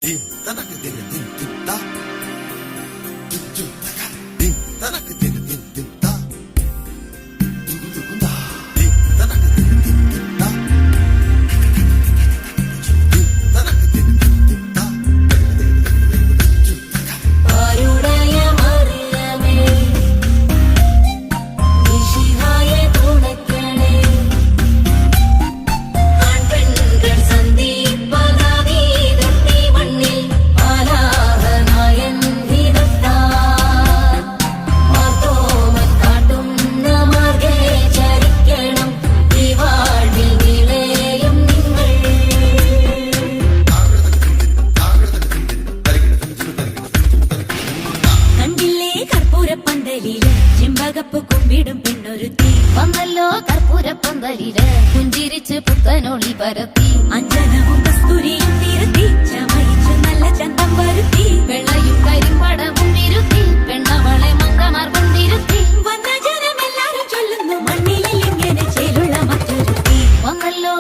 Dim tanak din din dim ta. Dim dim taka. Dim tanak din din dim ta. Dim dim da. Dim tanak din din dim ta. Dim tanak din din dim ta. Dim taka. ആരുടയ മറിയമേ വിശിഹായ തുണയ്ക്കണേ ആൺപെൺകൾ സന്ധിപ്പതാതി തൊട്ടി മണ്ണിൽ ആലാഹനായൻ വിധത്താൽ മാർത്തോമൻ കാട്ടുന്ന മാർഗേ ചരിക്കണം ഈ വാഴ്വിൽ നിളയും നിങ്ങൾ കണ്ടില്ലേ കർപ്പൂരപ്പന്തലില് ചെമ്പകപ്പ് കുമ്പിടും പെണ്ണൊരുത്തി വന്നല്ലോ കർപ്പൂരപ്പന്തലില് പുഞ്ചിരിച്ച് പുത്തനൊളി പരത്തി അഞ്ജനവും കസ്തൂരിയും തിരുത്തി ചമയിച്ചു നല്ല ചന്തം വരുത്തി വെള്ളയും കരിമ്പടവും ഇരുത്തി പെണ്ണവളെ മങ്കമാർ കൊണ്ടിരുത്തി വന്ന ജനമെല്ലാരും ചൊല്ലുന്നു മണ്ണിലിൽ ഇങ്ങനെ ചേലുള്ള മറ്റൊരുത്തി വന്നല്ലോ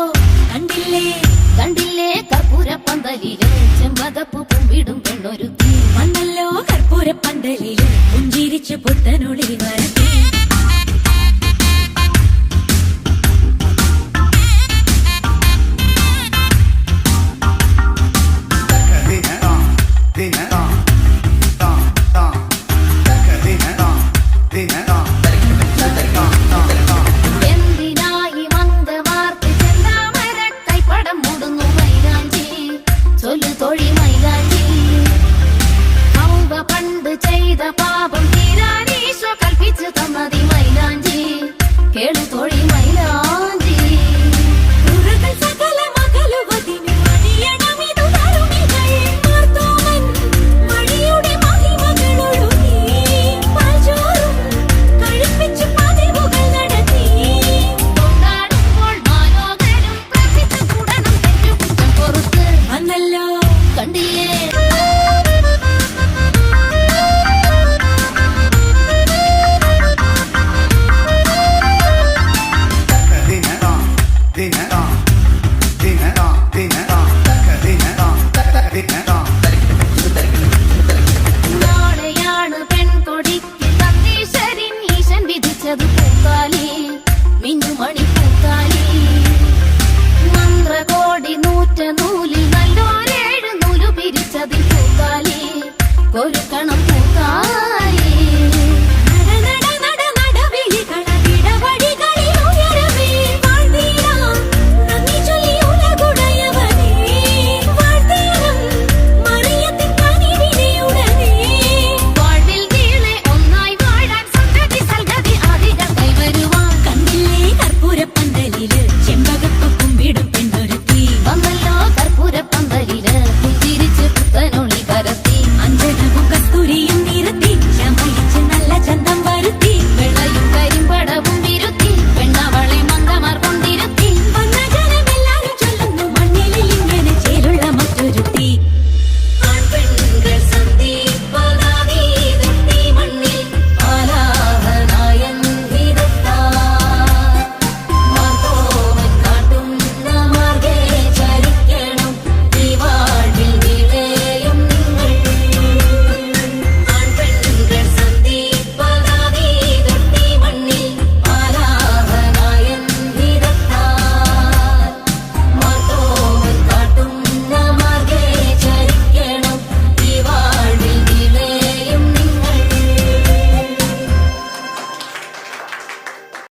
കണ്ടില്ലേ കണ്ടില്ലേ കർപ്പൂരപ്പന്തലില് ചെമ്പകപ്പ് കുമ്പിടും പെണ്ണൊരുത്തി വന്നല്ലോ കർപ്പൂരപ്പന്തലില് പുഞ്ചിരിച്ചു പുത്തനൊളി വരത്തി എന്തിനായി മന്ദമാർത്ത് ചെന്താമര കൈപ്പടം മുടുന്നു മൈലാഞ്ചി ചൊല്ലു തൊഴി മൈലാഞ്ചി ഹൗവ പണ്ട് ചെയ്ത പാപം തീരാനീശോ കൽപ്പിച്ചു തന്നതി മൈലാഞ്ചി കേളു തൊഴി മൈലാഞ്ചി ഉറകൾ സകല മകളുവതിനു അണിയണമിതു തരുണികൾ മാർത്തോമൻ വഴിയുടെ മഹിമകളൊഴുകി പാൽചോറും കഴിപ്പിച്ചു പതിവുകൾ നടത്തി കൊണ്ടാടുമ്പോൾ മാലോകരും പ്രാർത്ഥിച്ചു കൂടണം തെറ്റുകുറ്റം പൊറുത്ത് വന്നല്ലോ കണ്ടില്ലേ